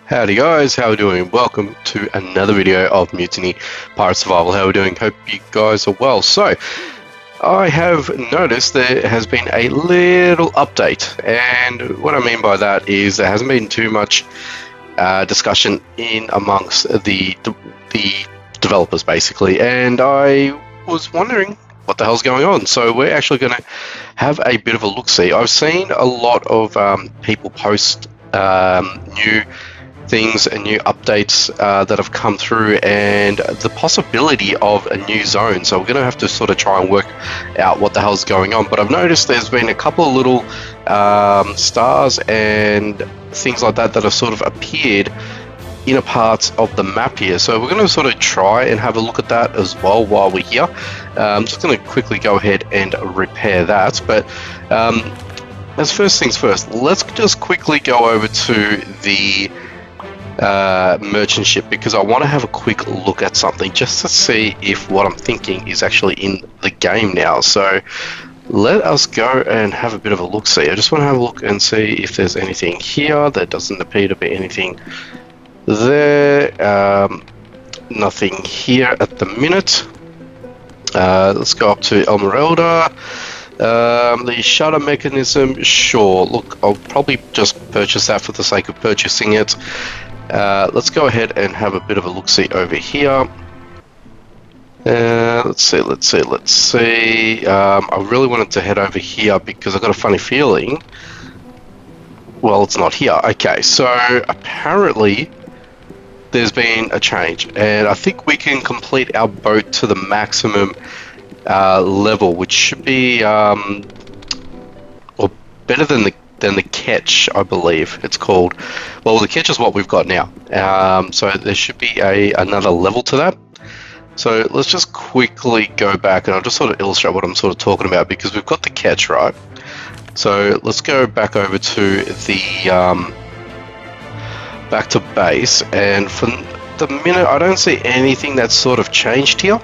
Howdy guys, how are we doing? Welcome to another video of Mutiny Pirate Survival. How are we doing? Hope you guys are well. So, I have noticed there has been a little update, and what I mean by that is there hasn't been too much discussion in amongst the developers basically, and I was wondering what the hell's going on. So we're actually going to have a bit of a look-see. I've seen a lot of people post new things and new updates that have come through, and the possibility of a new zone. So we're going to have to sort of try and work out what the hell's going on. But I've noticed there's been a couple of little stars and things like that that have sort of appeared inner parts of the map here. So we're going to sort of try and have a look at that as well while we're here. I'm just going to quickly go ahead and repair that. But as first things first, let's just quickly go over to the merchant ship, because I want to have a quick look at something just to see if what I'm thinking is actually in the game now. So let us go and have a bit of a look-see. I just want to have a look and see if there's anything here. There doesn't appear to be anything there. Nothing here at the minute. Let's go up to Elmerelda. The shutter mechanism, sure. Look, I'll probably just purchase that for the sake of purchasing it. Let's go ahead and have a bit of a look-see over here. Let's see. I really wanted to head over here because I've got a funny feeling. Well, it's not here. Okay, so apparently there's been a change, and I think we can complete our boat to the maximum level, which should be or better than the catch, I believe it's called. Well, the catch is what we've got now, so there should be another level to that. So let's just quickly go back, and I'll just sort of illustrate what I'm sort of talking about, because we've got the catch, right? So let's go back over to the back to base, and for the minute I don't see anything that's sort of changed here.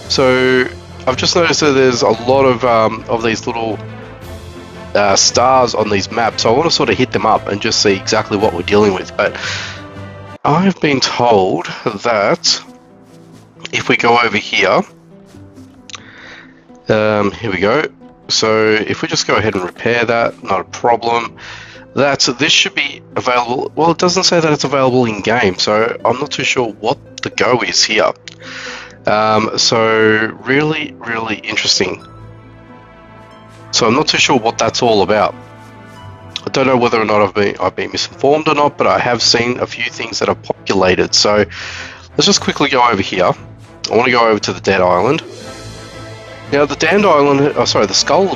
So I've just noticed that there's a lot of these little stars on these maps, so I want to sort of hit them up and just see exactly what we're dealing with. But I've been told that if we go over here, here we go. So if we just go ahead and repair that, not a problem. This should be available. Well, it doesn't say that it's available in game, so I'm not too sure what the go is here. So really interesting. So I'm not too sure what that's all about. I don't know whether or not I've been misinformed or not, but I have seen a few things that are populated. So let's just quickly go over here. I want to go over to the Dead Island. Now the Damned Island, oh sorry, the Skull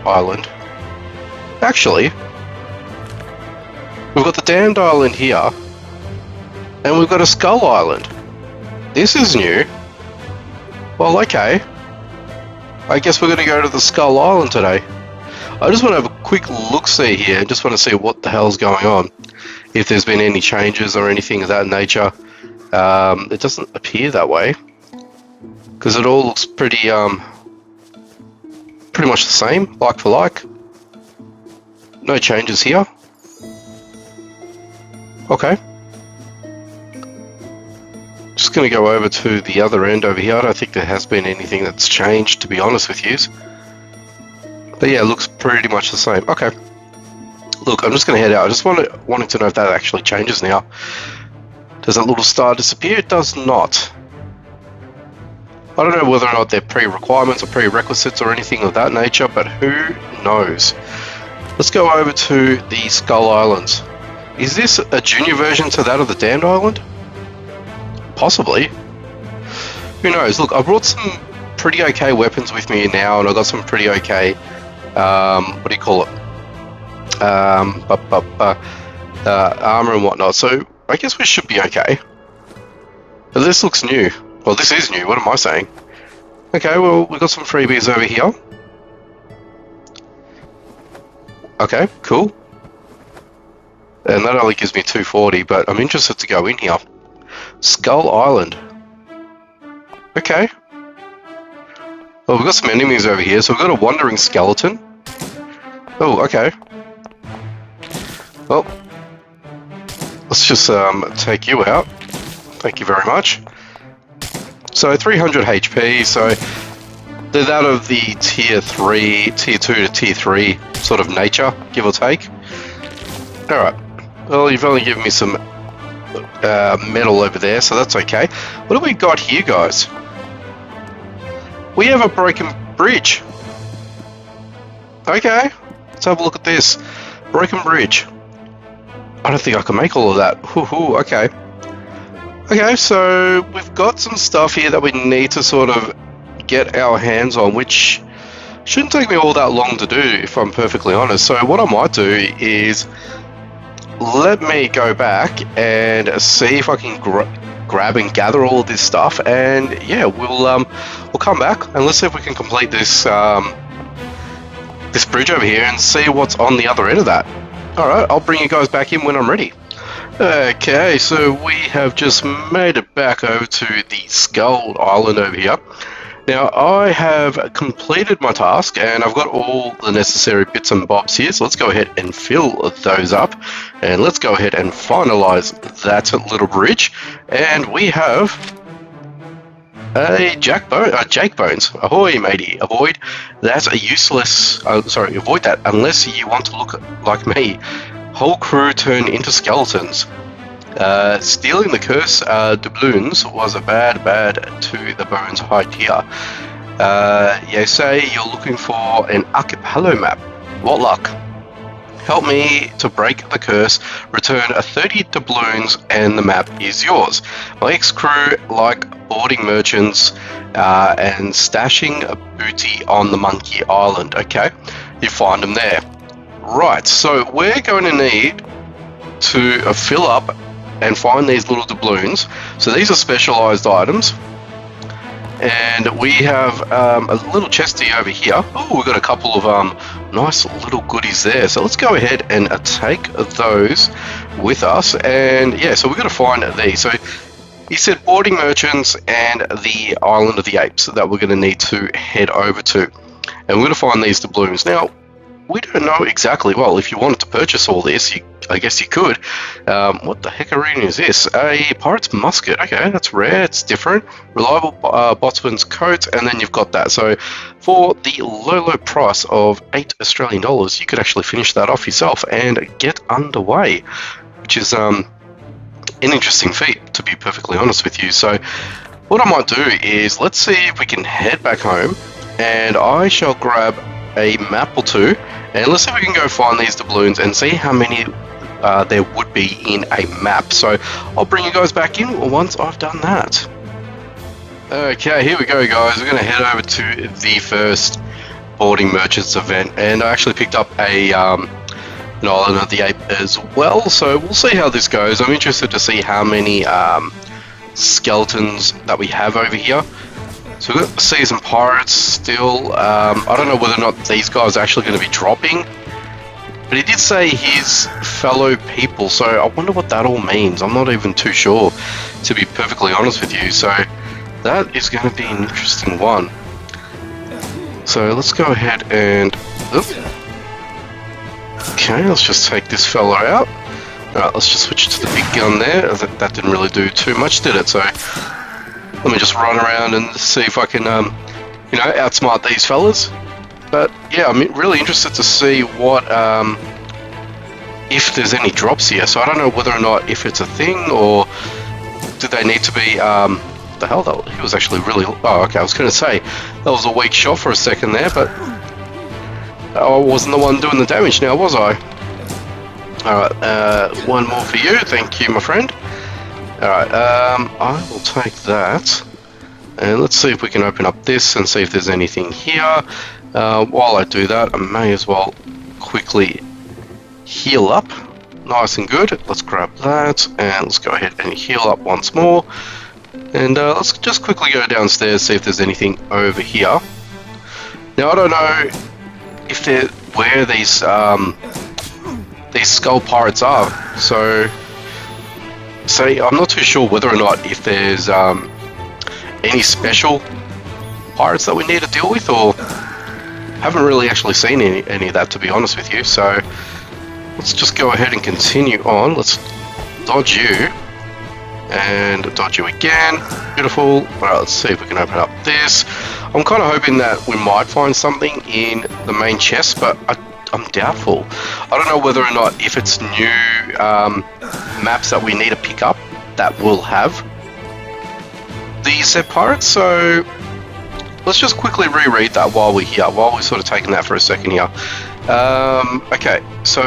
Island. Actually, we've got the Damned Island here, and we've got a Skull Island. This is new. Well, okay. I guess we're going to go to the Skull Island today. I just want to have a quick look-see here, and just want to see what the hell's going on. If there's been any changes or anything of that nature. It doesn't appear that way, because it all looks pretty much the same, like for like. No changes here. Okay. Just going to go over to the other end over here. I don't think there has been anything that's changed, to be honest with you. But yeah, it looks pretty much the same. Okay. Look, I'm just going to head out. I just wanted to know if that actually changes now. Does that little star disappear? It does not. I don't know whether or not they're pre-requirements or prerequisites or anything of that nature, but who knows? Let's go over to the Skull Islands. Is this a junior version to that of the Damned Island? Possibly. Who knows? Look, I brought some pretty okay weapons with me now, and I got some pretty okay, what do you call it? Armor and whatnot. So I guess we should be okay. But this looks new. Well, this is new. What am I saying? Okay, well, we've got some freebies over here. Okay, cool. And that only gives me 240, but I'm interested to go in here. Skull Island. Okay. Well, we've got some enemies over here, so we've got a wandering skeleton. Oh, okay. Well, let's just take you out. Thank you very much. So 300 HP, so they're out of the tier 3, tier 2 to tier 3 sort of nature, give or take. Alright, well you've only given me some metal over there, so that's okay. What have we got here, guys? We have a broken bridge. Okay, let's have a look at this. Broken bridge. I don't think I can make all of that. Hoo-hoo, okay. Okay, so we've got some stuff here that we need to sort of get our hands on, which shouldn't take me all that long to do, if I'm perfectly honest. So what I might do is let me go back and see if I can grab and gather all of this stuff, and yeah, we'll come back and let's see if we can complete this this bridge over here and see what's on the other end of that. Alright, I'll bring you guys back in when I'm ready. Okay, so we have just made it back over to the Skull Island over here. Now, I have completed my task and I've got all the necessary bits and bobs here, so let's go ahead and fill those up and let's go ahead and finalize that little bridge. And we have a Jake Bones. Ahoy, matey. Avoid that avoid that unless you want to look like me. Whole crew turn into skeletons. Stealing the curse doubloons was a bad to the Bones high tier. You say you're looking for an archipelago map. What luck? Help me to break the curse, return 30 doubloons and the map is yours. My ex-crew like boarding merchants and stashing booty on the Monkey Island. Okay, you find them there. Right, so we're going to need to fill up and find these little doubloons. So these are specialized items. And we have a little chesty over here. Oh, we've got a couple of nice little goodies there. So let's go ahead and take those with us. And yeah, so we've got to find these. So he said boarding merchants and the Island of the Apes that we're going to need to head over to. And we're going to find these doubloons. Now, we don't know exactly. Well, if you wanted to purchase all this, I guess you could. What the heckarine is this? A pirate's musket. Okay, that's rare. It's different. Reliable boatswain's coat, and then you've got that. So for the low price of $8 Australian, you could actually finish that off yourself and get underway, which is an interesting feat, to be perfectly honest with you. So what I might do is let's see if we can head back home, and I shall grab a map or two, and let's see if we can go find these doubloons and see how many there would be in a map. So I'll bring you guys back in once I've done that. Okay, here we go, guys. We're going to head over to the first boarding merchants event, and I actually picked up a an Island of the Ape as well, so we'll see how this goes. I'm interested to see how many skeletons that we have over here. So we've got Seasoned Pirates still. I don't know whether or not these guys are actually going to be dropping, but he did say his fellow people, so I wonder what that all means. I'm not even too sure, to be perfectly honest with you. So that is going to be an interesting one. So let's go ahead and... Okay, let's just take this fellow out. Alright, let's just switch to the big gun there. That didn't really do too much, did it? So let me just run around and see if I can, you know, outsmart these fellas. But yeah, I'm really interested to see what, if there's any drops here. So I don't know whether or not if it's a thing, or do they need to be, the hell, that he was actually really, oh okay, I was going to say, that was a weak shot for a second there, but I wasn't the one doing the damage now, was I? Alright, one more for you, thank you my friend. Alright, I will take that, and let's see if we can open up this and see if there's anything here. While I do that, I may as well quickly heal up, nice and good. Let's grab that, and let's go ahead and heal up once more. And let's just quickly go downstairs, see if there's anything over here. Now, I don't know if they're where these skull pirates are, so I'm not too sure whether or not if there's any special pirates that we need to deal with, or haven't really actually seen any of that, to be honest with you. So let's just go ahead and continue on. Let's dodge you, and dodge you again. Beautiful. Alright, let's see if we can open up this. I'm kind of hoping that we might find something in the main chest, but I'm doubtful. I don't know whether or not if it's new maps that we need to pick up that will have these set pirates. So let's just quickly reread that while we're here, while we're sort of taking that for a second here. Okay, so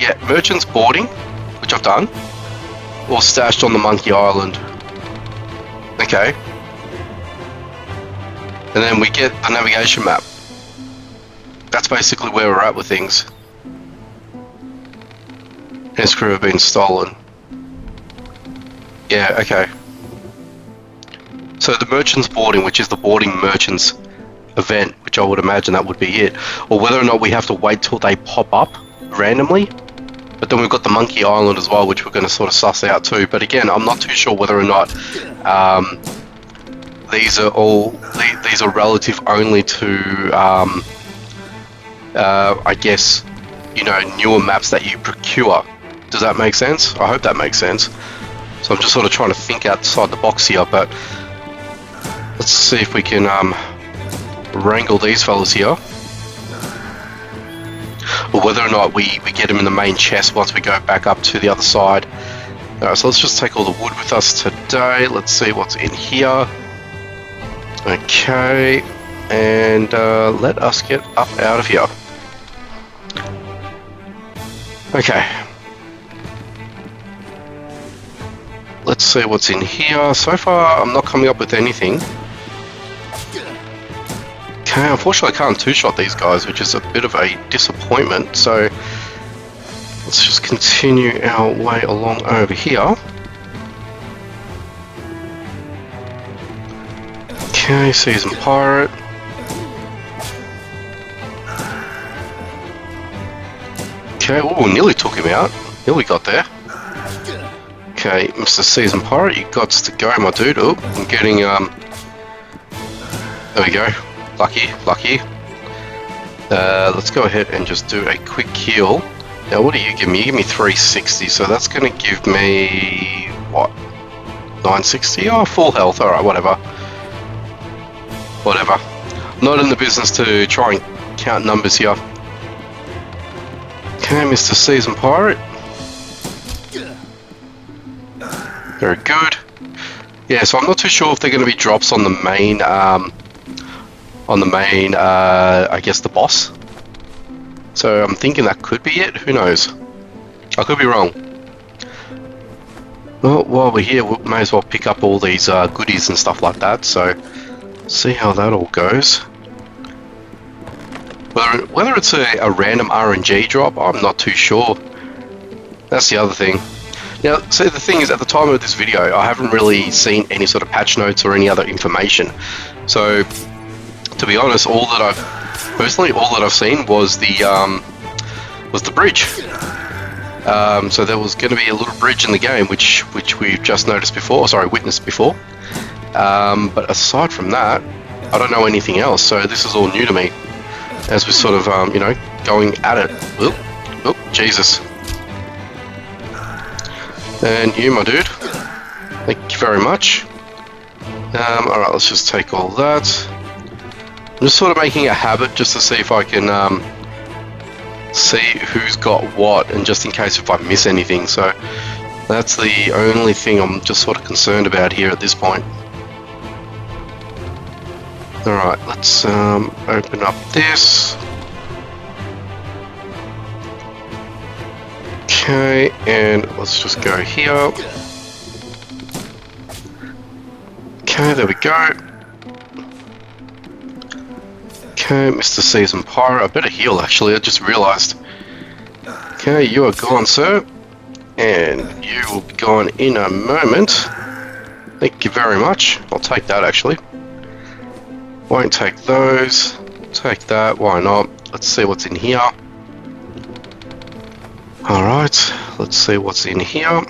yeah, merchants boarding, which I've done, or stashed on the Monkey Island. Okay. And then we get the navigation map. That's basically where we're at with things. His crew have been stolen. Yeah, okay. So the merchants boarding, which is the boarding merchants event, which I would imagine that would be it. Or whether or not we have to wait till they pop up randomly. But then we've got the Monkey Island as well, which we're going to sort of suss out too. But again, I'm not too sure whether or not these are relative only to I guess, you know, newer maps that you procure. Does that make sense? I hope that makes sense. So I'm just sort of trying to think outside the box here, but let's see if we can wrangle these fellas here. Or whether or not we get them in the main chest once we go back up to the other side. Alright, so let's just take all the wood with us today. Let's see what's in here. Okay, and let us get up out of here. Okay. Let's see what's in here. So far, I'm not coming up with anything. Okay, unfortunately I can't two-shot these guys, which is a bit of a disappointment, so let's just continue our way along over here. Okay, seasoned pirate. Okay, oh, nearly took him out. Nearly got there. Okay, Mr. Seasoned Pirate, you got to go, my dude. Oh, I'm getting, there we go. Lucky. Let's go ahead and just do a quick heal. Now, what do you give me? You give me 360, so that's going to give me, what, 960? Oh, full health. Alright, whatever. Not in the business to try and count numbers here. Okay, Mr. Seasoned Pirate. Very good. Yeah, so I'm not too sure if they're going to be drops on the main, I guess the boss. So I'm thinking that could be it. Who knows? I could be wrong. Well, while we're here, we may as well pick up all these goodies and stuff like that. So see how that all goes. Whether it's a random RNG drop, I'm not too sure. That's the other thing. Now, so the thing is, at the time of this video, I haven't really seen any sort of patch notes or any other information. So, to be honest, all that I've seen was the bridge. So there was going to be a little bridge in the game, which we've just witnessed before. But aside from that, I don't know anything else. So this is all new to me, as we're sort of, you know, going at it. Oop, Jesus. And you, my dude. Thank you very much. Alright, let's just take all that. I'm just sort of making a habit just to see if I can see who's got what, and just in case if I miss anything. So that's the only thing I'm just sort of concerned about here at this point. Alright, let's open up this. Okay, and let's just go here. Okay, there we go. Okay, Mr. Seasoned Pirate. I better heal, actually. I just realised. Okay, you are gone, sir. And you will be gone in a moment. Thank you very much. I'll take that, actually. Won't take those. Take that. Why not? Let's see what's in here. Alright, let's see what's in here.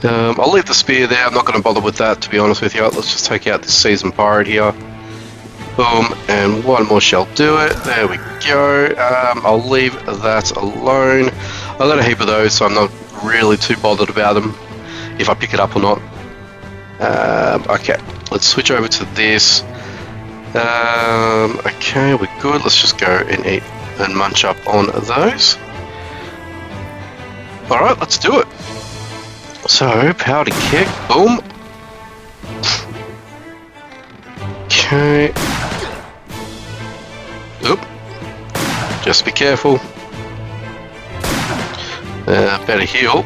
I'll leave the spear there. I'm not going to bother with that, to be honest with you. Let's just take out this Seasoned Pirate here. Boom, and one more shall do it. There we go. I'll leave that alone. I got a heap of those, so I'm not really too bothered about them, if I pick it up or not. Okay, let's switch over to this. Okay, we're good. Let's just go and eat and munch up on those. Alright, let's do it. So, powder kick, boom. Okay. Oop. Just be careful. Better heal.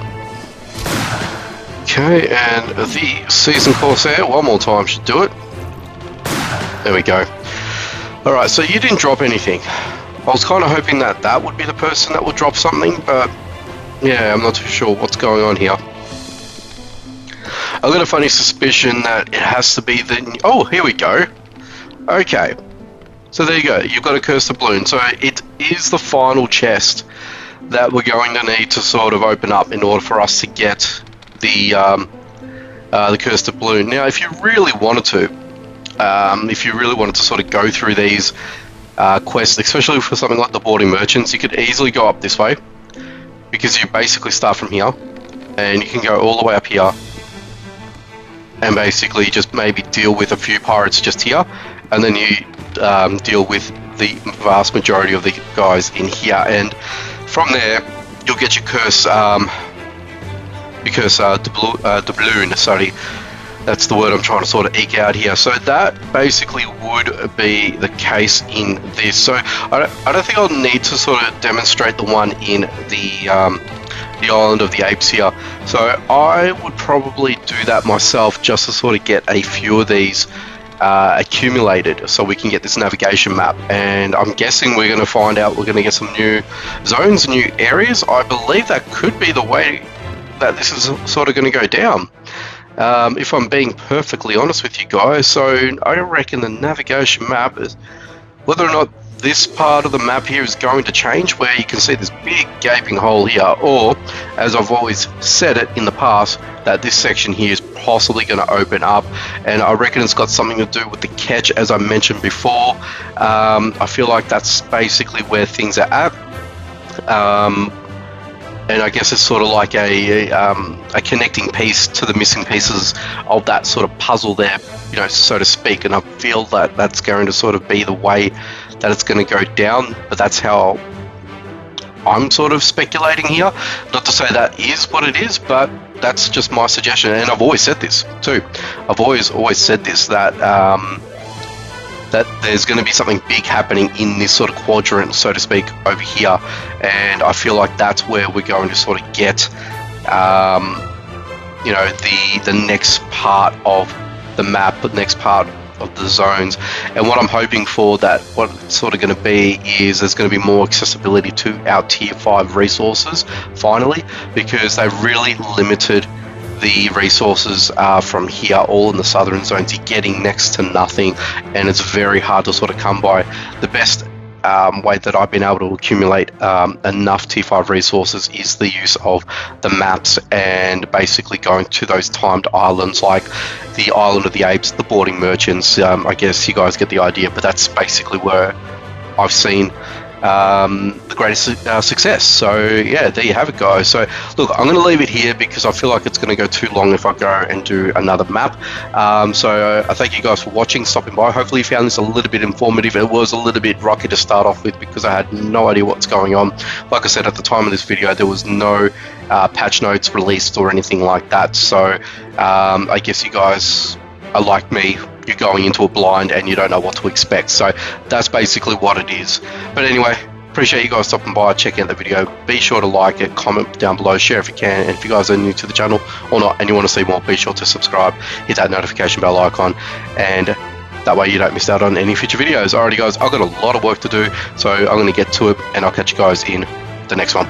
Okay, and the Seasoned Corsair, one more time should do it. There we go. Alright, so you didn't drop anything. I was kind of hoping that that would be the person that would drop something, but yeah, I'm not too sure what's going on here. I've got a funny suspicion that it has to be the... Oh, here we go. Okay. So there you go. You've got a Cursed Doubloon. So it is the final chest that we're going to need to sort of open up in order for us to get the Cursed Doubloon. Now, if you really wanted to sort of go through these quests, especially for something like the Boarding Merchants, you could easily go up this way, because you basically start from here, and you can go all the way up here, and basically just maybe deal with a few pirates just here, and then you deal with the vast majority of the guys in here, and from there you'll get your doubloon, sorry. That's the word I'm trying to sort of eke out here. So that basically would be the case in this. So I don't think I'll need to sort of demonstrate the one in the Island of the Apes here. So I would probably do that myself just to sort of get a few of these accumulated so we can get this navigation map. And I'm guessing we're going to find out we're going to get some new zones, new areas. I believe that could be the way that this is sort of going to go down. If I'm being perfectly honest with you guys, so I reckon the navigation map is whether or not this part of the map here is going to change, where you can see this big gaping hole here, or as I've always said it in the past, that this section here is possibly going to open up, and I reckon it's got something to do with the catch, as I mentioned before. I feel like that's basically where things are at. And I guess it's sort of like a connecting piece to the missing pieces of that sort of puzzle there, you know, so to speak. And I feel that that's going to sort of be the way that it's going to go down. But that's how I'm sort of speculating here. Not to say that is what it is, but that's just my suggestion. And I've always said this too. I've always said this, that that there's going to be something big happening in this sort of quadrant, so to speak, over here, and I feel like that's where we're going to sort of get, you know, the next part of the map, the next part of the zones. And what I'm hoping for, that what it's sort of going to be, is there's going to be more accessibility to our tier 5 resources finally, because they've really limited the resources from here, all in the southern zones. You're getting next to nothing, and it's very hard to sort of come by. The best way that I've been able to accumulate enough tier 5 resources is the use of the maps, and basically going to those timed islands like the Island of the Apes, the Boarding Merchants. I guess you guys get the idea, but that's basically where I've seen the greatest success. So yeah, there you have it, guys. So look, I'm going to leave it here because I feel like it's going to go too long if I go and do another map. So I thank you guys for watching, stopping by. Hopefully you found this a little bit informative. It was a little bit rocky to start off with because I had no idea what's going on. Like I said, at the time of this video, there was no patch notes released or anything like that. So I guess you guys are like me. You're going into a blind and you don't know what to expect. So that's basically what it is. But anyway, appreciate you guys stopping by, checking out the video. Be sure to like it, comment down below, share if you can. And if you guys are new to the channel or not and you want to see more, be sure to subscribe, hit that notification bell icon, and that way you don't miss out on any future videos. Alrighty guys, I've got a lot of work to do, so I'm going to get to it, and I'll catch you guys in the next one.